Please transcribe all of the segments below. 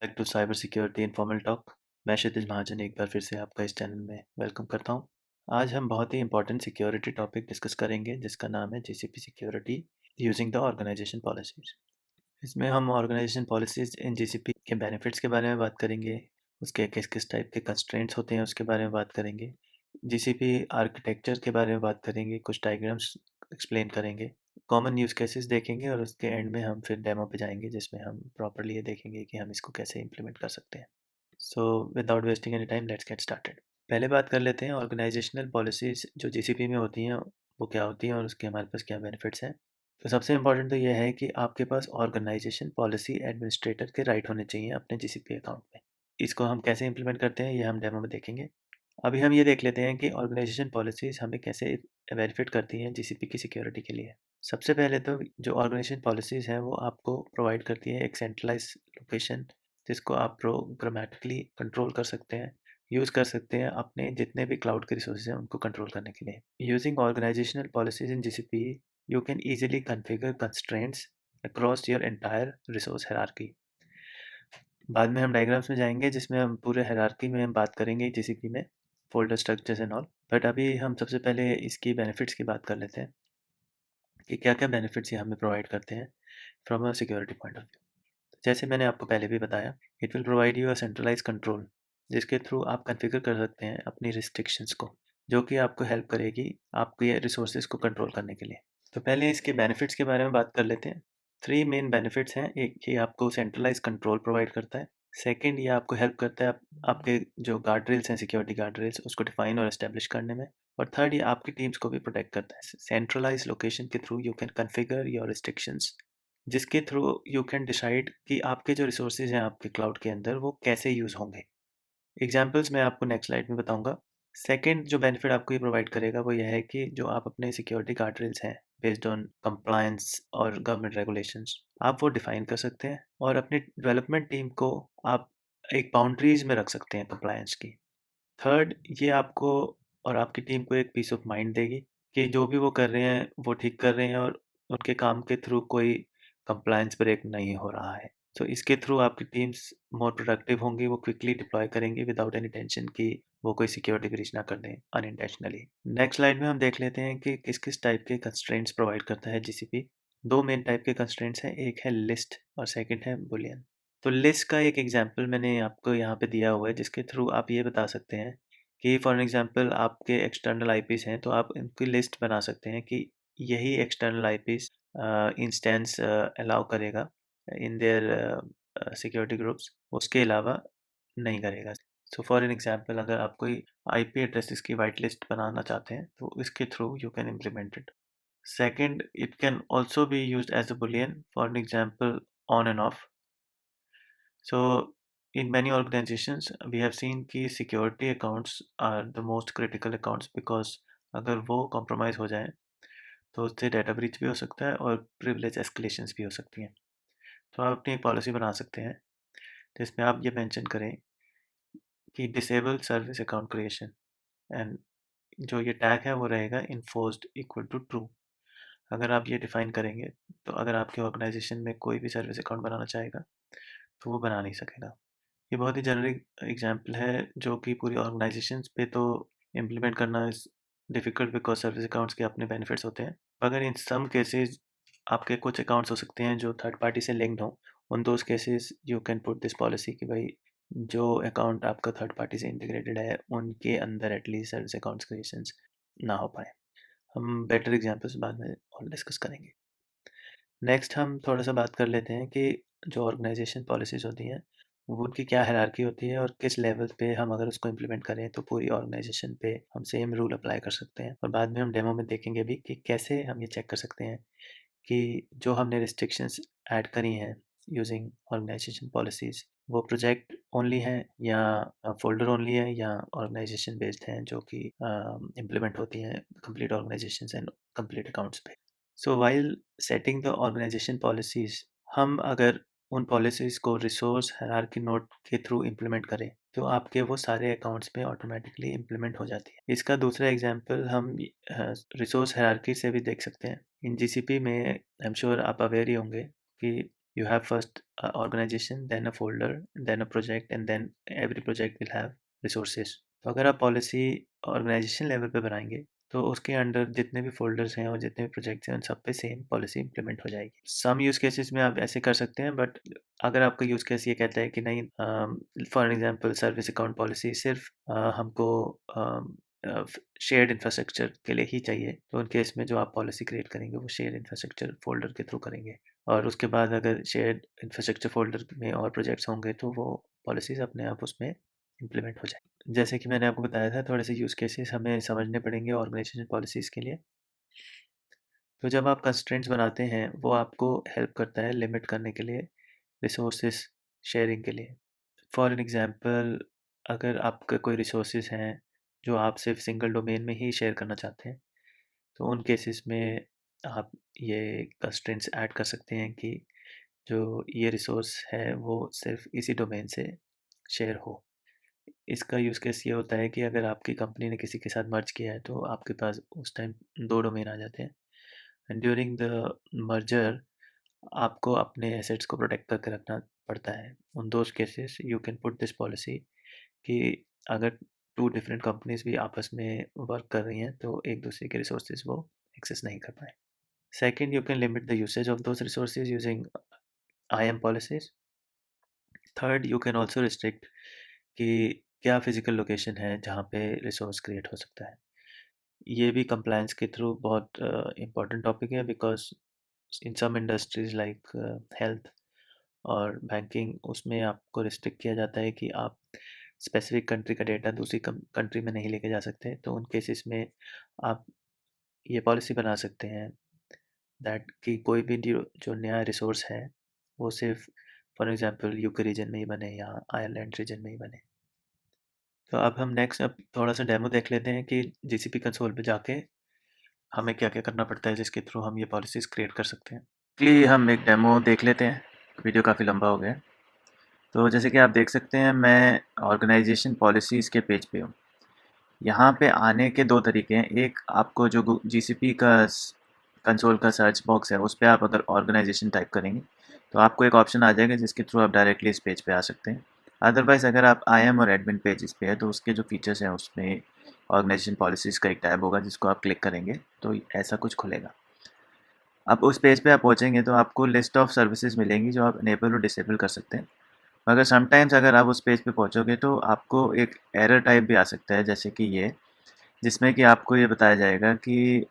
Back to cyber security informal talk. मैं क्षितिज महाजन एक बार फिर से आपका इस चैनल में वेलकम करता हूं। आज हम बहुत ही इंपॉर्टेंट सिक्योरिटी टॉपिक डिस्कस करेंगे जिसका नाम है GCP security using the organization policies. इसमें हम ऑर्गेनाइजेशन पॉलिसीज इन जीसीपी के बेनिफिट्स के बारे में बात करेंगे, उसके किस किस टाइप के कंस्ट्रेंट्स होते हैं उसके बारे में बात करेंगे, जीसीपी आर्किटेक्चर के बारे में बात करेंगे, कुछ डायग्राम्स एक्सप्लेन करेंगे, कॉमन यूज़ केसेस देखेंगे और उसके एंड में हम फिर डेमो पे जाएंगे जिसमें हम प्रॉपरली ये देखेंगे कि हम इसको कैसे इम्प्लीमेंट कर सकते हैं। So without wasting any time let's get started. पहले बात कर लेते हैं ऑर्गेनाइजेशनल पॉलिसीज़ जो जीसीपी में होती हैं वो क्या होती हैं और उसके हमारे पास क्या बेनिफिट्स हैं। तो सबसे इम्पोर्टेंट तो ये है कि आपके पास ऑर्गेनाइजेशन पॉलिसी एडमिनिस्ट्रेटर के राइट होने चाहिए अपने जीसीपी अकाउंट में। इसको हम कैसे इम्प्लीमेंट करते हैं ये हम डेमो में देखेंगे। अभी हम ये देख लेते हैं कि ऑर्गेनाइजेशन पॉलिसीज़ हमें कैसे बेनिफिट करती हैं जीसीपी की सिक्योरिटी के लिए। सबसे पहले तो जो ऑर्गेनाइजेशन पॉलिसीज़ हैं वो आपको प्रोवाइड करती है एक सेंट्रलाइज लोकेशन जिसको आप प्रोग्रामेटिकली कंट्रोल कर सकते हैं, यूज़ कर सकते हैं अपने जितने भी क्लाउड के रिसोर्सेज हैं उनको कंट्रोल करने के लिए। Using organizational policies in GCP you can easily configure constraints across your entire resource hierarchy. बाद में हम डायग्राम्स में जाएंगे जिसमें हम पूरे हायरार्की में हम बात करेंगे जीसीपी में folder structures and all. But अभी हम सबसे पहले इसकी बेनिफिट्स की बात कर लेते हैं कि क्या क्या बेनिफिट्स ये हमें प्रोवाइड करते हैं from a security point of view. जैसे मैंने आपको पहले भी बताया, it will provide you a centralize control जिसके थ्रू आप कॉन्फ़िगर कर सकते हैं अपनी रिस्ट्रिक्शंस को, जो कि आपको हेल्प करेगी आपके रिसोर्सेज को कंट्रोल करने के लिए। तो पहले इसके बेनिफिट्स के बारे में बात कर लेते हैं। 3 मेन बेनिफिट्स हैं। एक, ये आपको सेंट्रलाइज कंट्रोल प्रोवाइड करता है। सेकंड, ये आपको हेल्प करता है आपके जो गार्ड रेल्स हैं, सिक्योरिटी गार्ड रेल्स, उसको डिफाइन और एस्टेब्लिश करने में। और थर्ड, ये आपकी टीम्स को भी प्रोटेक्ट करता है। सेंट्रलाइज लोकेशन के through you can configure your restrictions, जिसके थ्रू यू कैन डिसाइड कि आपके जो रिसोर्सेज हैं आपके क्लाउड के अंदर वो कैसे यूज़ होंगे। एग्जाम्पल्स मैं आपको नेक्स्ट स्लाइड में बताऊंगा। सेकंड जो बेनिफिट आपको ये प्रोवाइड करेगा वो यह है कि जो आप अपने सिक्योरिटी गार्डरेल्स हैं बेस्ड ऑन कंप्लायंस और गवर्नमेंट रेगुलेशंस, आप वो डिफाइन कर सकते हैं और अपनी डेवलपमेंट टीम को आप एक बाउंड्रीज में रख सकते हैं कंप्लायंस की। थर्ड, ये आपको और आपकी टीम को एक पीस ऑफ माइंड देगी कि जो भी वो कर रहे हैं वो ठीक कर रहे हैं और उनके काम के थ्रू कोई कंप्लायंस ब्रेक नहीं हो रहा है। तो इसके थ्रू आपकी टीम्स मोर प्रोडक्टिव होंगी, वो क्विकली डिप्लॉय करेंगे विदाउट एनी टेंशन कि वो कोई सिक्योरिटी ब्रीच ना कर दें अनइंटेंशनली। नेक्स्ट स्लाइड में हम देख लेते हैं कि किस किस टाइप के कंस्ट्रेंट्स प्रोवाइड करता है जीसीपी। दो मेन टाइप के कंस्ट्रेंट्स हैं, एक है लिस्ट और सेकंड है बुलियन। तो लिस्ट का एक एग्जांपल मैंने आपको यहाँ पे दिया हुआ है जिसके थ्रू आप ये बता सकते हैं कि फॉर एग्जांपल आपके एक्सटर्नल आईपीस हैं तो आप इनकी लिस्ट बना सकते हैं कि यही एक्सटर्नल आईपीस इंस्टेंस अलाउ करेगा इन देयर सिक्योरिटी ग्रुप्स, उसके अलावा नहीं करेगा। सो फॉर एन एग्जांपल, अगर आप कोई आईपी एड्रेसेस की वाइट लिस्ट बनाना चाहते हैं तो इसके through you can implement it. Second, it can also be used as a boolean for an example on and off. So, in many organizations, we have seen कि security accounts are the most critical accounts because अगर वो compromise हो जाए तो उससे data breach भी हो सकता है और privilege escalations भी हो सकती हैं। तो आप अपनी एक पॉलिसी बना सकते हैं जिसमें आप ये मेंशन करें कि disable service account creation and जो ये टैग है वो रहेगा इन्फोर्स्ड इक्वल टू ट्रू। अगर आप ये डिफाइन करेंगे तो अगर आपके ऑर्गेनाइजेशन में कोई भी सर्विस अकाउंट बनाना चाहेगा तो वो बना नहीं सकेगा। ये बहुत ही जेनरिक एग्जांपल है जो कि पूरी ऑर्गेनाइजेशंस पे तो इम्प्लीमेंट करना is difficult because service accounts के अपने बेनिफिट्स होते हैं। मगर इन सम केसेस आपके कुछ अकाउंट्स हो सकते हैं जो थर्ड पार्टी से लिंक्ड हों। उन those cases you can put this policy कि भाई जो अकाउंट आपका थर्ड पार्टी से इंटीग्रेटेड है उनके अंदर एटलीस्ट सर्विस अकाउंट्स क्रिएशंस ना हो पाए। हम बेटर एग्जांपल्स बाद में और डिस्कस करेंगे। नेक्स्ट हम थोड़ा सा बात कर लेते हैं कि जो ऑर्गेनाइजेशन पॉलिसीज़ होती हैं वो उनकी क्या हायरार्की होती है और किस लेवल पे हम अगर उसको इम्प्लीमेंट करें तो पूरी ऑर्गेनाइजेशन पे हम सेम रूल अप्लाई कर सकते हैं। और बाद में हम डेमो में देखेंगे भी कि कैसे हम ये चेक कर सकते हैं कि जो हमने रिस्ट्रिक्शंस ऐड करी हैं यूजिंग ऑर्गेनाइजेशन पॉलिसीज़ वो प्रोजेक्ट ओनली हैं या फोल्डर ओनली है या ऑर्गेनाइजेशन बेस्ड हैं जो कि इम्प्लीमेंट होती हैं complete organization and complete accounts पे। So while setting the organization policies, हम अगर उन पॉलिसीज को रिसोर्स हायरार्की नोड के थ्रू इम्प्लीमेंट करें तो आपके वो सारे अकाउंट्स में ऑटोमेटिकली इम्प्लीमेंट हो जाती है। इसका दूसरा एग्जांपल हम रिसोर्स हायरार्की से भी देख सकते हैं। इन जीसीपी में आई एम श्योर आप अवेयर ही होंगे कि You have first a organization, then a folder, then a project, and then every project will have resources. तो अगर आप पॉलिसी ऑर्गेनाइजेशन लेवल पे बनाएंगे तो उसके अंडर जितने भी फोल्डर्स हैं और जितने भी प्रोजेक्ट्स हैं उन सब पे सेम पॉलिसी इंप्लीमेंट हो जाएगी। सम यूज़ केसेस में आप ऐसे कर सकते हैं, बट अगर आपका यूज़ केस ये कहता है कि नहीं, for example service account policy सिर्फ हमको शेयर्ड इंफ्रास्ट्रक्चर के लिए ही चाहिए, तो उन केस में जो आप पॉलिसी क्रिएट करेंगे वो शेयर्ड इंफ्रास्ट्रक्चर फोल्डर के थ्रू करेंगे, और उसके बाद अगर शेयर्ड इंफ्रास्ट्रक्चर फोल्डर में और प्रोजेक्ट्स होंगे तो वो पॉलिसीज़ अपने आप उसमें इम्प्लीमेंट हो जाए। जैसे कि मैंने आपको बताया था, थोड़े से यूज़ केसेस हमें समझने पड़ेंगे ऑर्गेनाइजेशन पॉलिसीज़ के लिए। तो जब आप कंस्ट्रेंट्स बनाते हैं वो आपको हेल्प करता है लिमिट करने के लिए रिसोर्सेज शेयरिंग के लिए। फॉर एन एग्जांपल, अगर आपका कोई रिसोर्सेज हैं जो आप सिर्फ सिंगल डोमेन में ही शेयर करना चाहते हैं, तो उन केसेस में आप ये कंस्ट्रेंट्स ऐड कर सकते हैं कि जो ये रिसोर्स है वो सिर्फ इसी डोमेन से शेयर हो। इसका यूज़ केस ये होता है कि अगर आपकी कंपनी ने किसी के साथ मर्ज किया है तो आपके पास उस टाइम 2 डोमेन आ जाते हैं, एंड ड्यूरिंग द मर्जर आपको अपने एसेट्स को प्रोटेक्ट करके रखना पड़ता है। उन those cases you can put this policy कि अगर 2 डिफरेंट कंपनीज़ भी आपस में वर्क कर रही हैं तो एक दूसरे के रिसोर्सेज वो एक्सेस नहीं कर पाएँ। Second, you can limit the usage of those resources using IAM policies. Third, you can also restrict कि क्या फिजिकल लोकेशन है जहाँ पे रिसोर्स क्रिएट हो सकता है। ये भी कंप्लायंस के थ्रू बहुत इम्पोर्टेंट टॉपिक है, because in some industries like health और बैंकिंग, उसमें आपको रिस्ट्रिक्ट किया जाता है कि आप स्पेसिफिक कंट्री का डेटा दूसरी कंट्री में नहीं लेके जा सकते। तो उन केसेस में आप ये पॉलिसी बना सकते हैं दैट कि कोई भी जो नया रिसोर्स है वो सिर्फ फॉर एग्जांपल यूके रीजन में ही बने या आयरलैंड रीजन में ही बने। तो अब हम नेक्स्ट अब थोड़ा सा डेमो देख लेते हैं कि जीसीपी कंसोल पे जाके हमें क्या क्या करना पड़ता है जिसके थ्रू हम ये पॉलिसीज़ क्रिएट कर सकते हैं। क्लिए हम एक डेमो देख लेते हैं, वीडियो काफ़ी लंबा हो गया है। तो जैसे कि आप देख सकते हैं मैं ऑर्गेनाइजेशन पॉलिसीज़ के पेज पे हूँ। यहाँ पे आने के 2 तरीके हैं। एक, आपको जो जीसीपी का कंसोल का सर्च बॉक्स है उस पे आप अगर ऑर्गेनाइजेशन टाइप करेंगे तो आपको एक ऑप्शन आ जाएगा जिसके थ्रू आप डायरेक्टली इस पेज पे आ सकते हैं। अदरवाइज़ अगर आप आईएम और एडमिन पेजेस पे है तो उसके जो फीचर्स हैं उसमें ऑर्गेनाइजेशन पॉलिसीज़ का एक टैब होगा जिसको आप क्लिक करेंगे तो ऐसा कुछ खुलेगा। अब उस पेज पे आप पहुँचेंगे तो आपको लिस्ट ऑफ सर्विसेज मिलेंगी जो आप इनेबल और डिसेबल कर सकते हैं। मगर समटाइम्स अगर आप उस पेज पे पहुँचोगे तो आपको एक एरर टाइप भी आ सकता है, जैसे कि ये, जिसमें कि आपको ये बताया जाएगा कि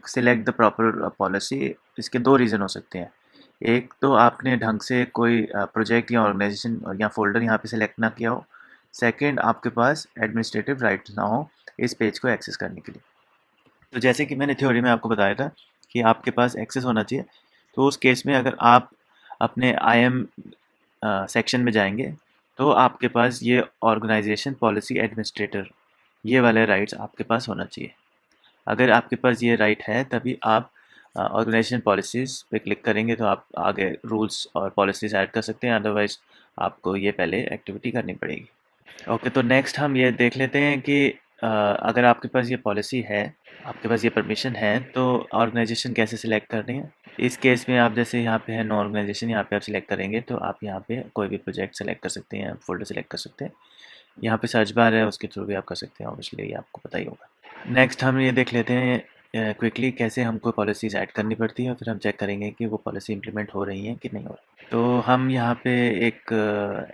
सिलेक्ट द प्रॉपर पॉलिसी। इसके 2 रीज़न हो सकते हैं। एक तो आपने ढंग से कोई प्रोजेक्ट या ऑर्गेनाइजेशन या फ़ोल्डर यहाँ पे सिलेक्ट ना किया हो। सेकंड, आपके पास एडमिनिस्ट्रेटिव राइट्स ना हो इस पेज को एक्सेस करने के लिए। तो जैसे कि मैंने थ्योरी में आपको बताया था कि आपके पास एक्सेस होना चाहिए, तो उस केस में अगर आप अपने आईएम सेक्शन में जाएंगे तो आपके पास ये ऑर्गेनाइजेशन पॉलिसी एडमिनिस्ट्रेटर, ये वाले राइट्स आपके पास होना चाहिए। अगर आपके पास ये राइट है तभी आप ऑर्गेनाइजेशन पॉलिसीज़ पे क्लिक करेंगे तो आप आगे रूल्स और पॉलिसीज़ ऐड कर सकते हैं, अदरवाइज़ आपको ये पहले एक्टिविटी करनी पड़ेगी। ओके, तो नेक्स्ट हम ये देख लेते हैं कि अगर आपके पास ये पॉलिसी है, आपके पास ये परमिशन है, तो ऑर्गेनाइजेशन कैसे सिलेक्ट करनी है। इस केस में आप जैसे यहाँ पे है नो ऑर्गेनाइजेशन, यहाँ पे आप सिलेक्ट करेंगे तो आप यहाँ पे कोई भी प्रोजेक्ट सेलेक्ट कर सकते हैं, फोल्डर सेलेक्ट कर सकते हैं। यहाँ पे सर्च बार है उसके थ्रू भी आप कर सकते हैं, ऑब्वियसली ये आपको पता ही होगा। नेक्स्ट हम ये देख लेते हैं क्विकली कैसे हमको पॉलिसीज़ ऐड करनी पड़ती है और फिर हम चेक करेंगे कि वो पॉलिसी इंप्लीमेंट हो रही हैं कि नहीं हो रही। तो हम यहाँ पे एक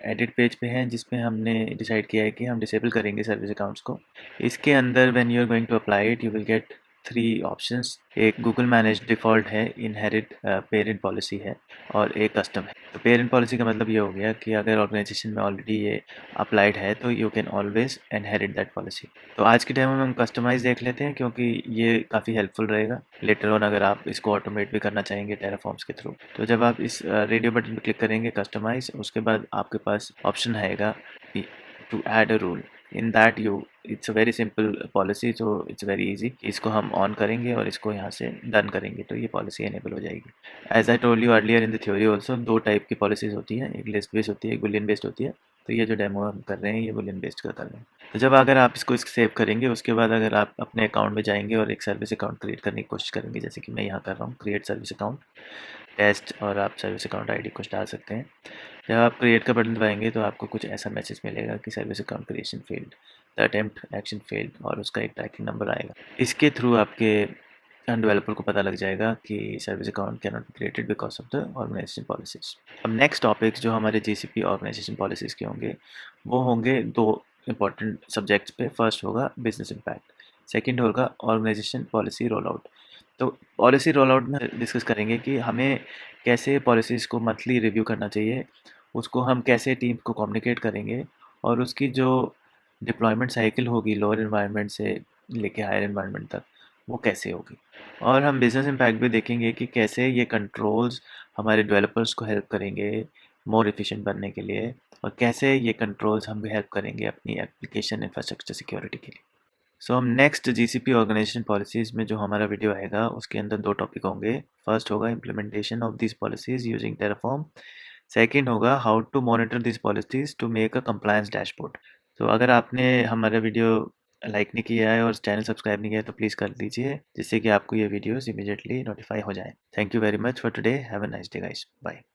एडिट पेज पे हैं जिसमें हमने डिसाइड किया है कि हम डिसेबल करेंगे सर्विस अकाउंट्स को। इसके अंदर when you are going to apply it you will get 3 options. एक गूगल मैनेज डिफ़ॉल्ट है, इनहेरिट पेरेंट पॉलिसी है और एक कस्टम है। तो पेरेंट पॉलिसी का मतलब ये हो गया कि अगर ऑर्गेनाइजेशन में ऑलरेडी ये अप्लाइड है तो you can always inherit that policy. तो आज के डेमो में हम कस्टमाइज़ देख लेते हैं क्योंकि ये काफ़ी हेल्पफुल रहेगा लेटर ऑन अगर आप इसको ऑटोमेट भी करना चाहेंगे टेराफॉर्म्स के थ्रू। तो जब आप इस रेडियो बटन पर क्लिक करेंगे कस्टमाइज़, उसके बाद आपके पास ऑप्शन आएगा to add a rule. In that you it's a very simple policy, तो इट्स वेरी इजी। इसको हम ऑन करेंगे और इसको यहाँ से डन करेंगे तो ये पॉलिसी एनेबल हो जाएगी। As I told you earlier in the theory also, 2 type की पॉलिसीज़ होती हैं, एक लिस्ट बेस्ड होती है, एक बुलियन बेस्ड होती है। तो ये जो डेमो हम कर रहे हैं ये बुलियन बेस्ड का कर रहे हैं। तो जब अगर आप इसको सेव करेंगे उसके बाद अगर आप अपने अकाउंट में जाएंगे और एक सर्विस अकाउंट क्रिएट करने की कोशिश करेंगे, जैसे कि मैं यहाँ कर रहा हूँ क्रिएट सर्विस अकाउंट, टेस्ट और आप सर्विस अकाउंट आईडी कुछ डाल सकते हैं। जब आप क्रिएट का बटन दबाएंगे तो आपको कुछ ऐसा मैसेज मिलेगा कि service account creation failed, the attempt action failed, और उसका एक ट्रैकिंग नंबर आएगा। इसके थ्रू आपके डेवलपर को पता लग जाएगा कि service account can not be created because of the organization policies. अब नेक्स्ट टॉपिक्स जो हमारे जीसीपी ऑर्गेनाइजेशन पॉलिसीज के होंगे वो होंगे दो इंपॉर्टेंट सब्जेक्ट्स पे। फर्स्ट होगा बिजनेस इम्पैक्ट, सेकंड होगा ऑर्गेनाइजेशन पॉलिसी रोल आउट। तो पॉलिसी रोल आउट में डिस्कस करेंगे कि हमें कैसे पॉलिसीज़ को मंथली रिव्यू करना चाहिए, उसको हम कैसे टीम को कम्युनिकेट करेंगे, और उसकी जो डिप्लॉयमेंट साइकिल होगी लोअर इन्वायरमेंट से लेके हायर इन्वायरमेंट तक, वो कैसे होगी। और हम बिजनेस इम्पैक्ट भी देखेंगे कि कैसे ये कंट्रोल्स हमारे डेवलपर्स को हेल्प करेंगे मोर एफिशिएंट बनने के लिए, और कैसे ये कंट्रोल्स हमें हेल्प करेंगे अपनी एप्लीकेशन इंफ्रास्ट्रक्चर सिक्योरिटी के लिए। सो हम नेक्स्ट जीसीपी ऑर्गेनाइजेशन पॉलिसीज़ में जो हमारा वीडियो आएगा उसके अंदर दो टॉपिक होंगे। फर्स्ट होगा implementation of this policies using Terraform, second होगा how to monitor this policies to make a compliance dashboard. तो अगर आपने हमारा वीडियो लाइक नहीं किया है और चैनल सब्सक्राइब नहीं किया है तो प्लीज़ कर दीजिए, जिससे कि आपको ये वीडियोस इमीडिएटली नोटिफाई हो जाए। Thank you very much for today, have a nice day guys, bye.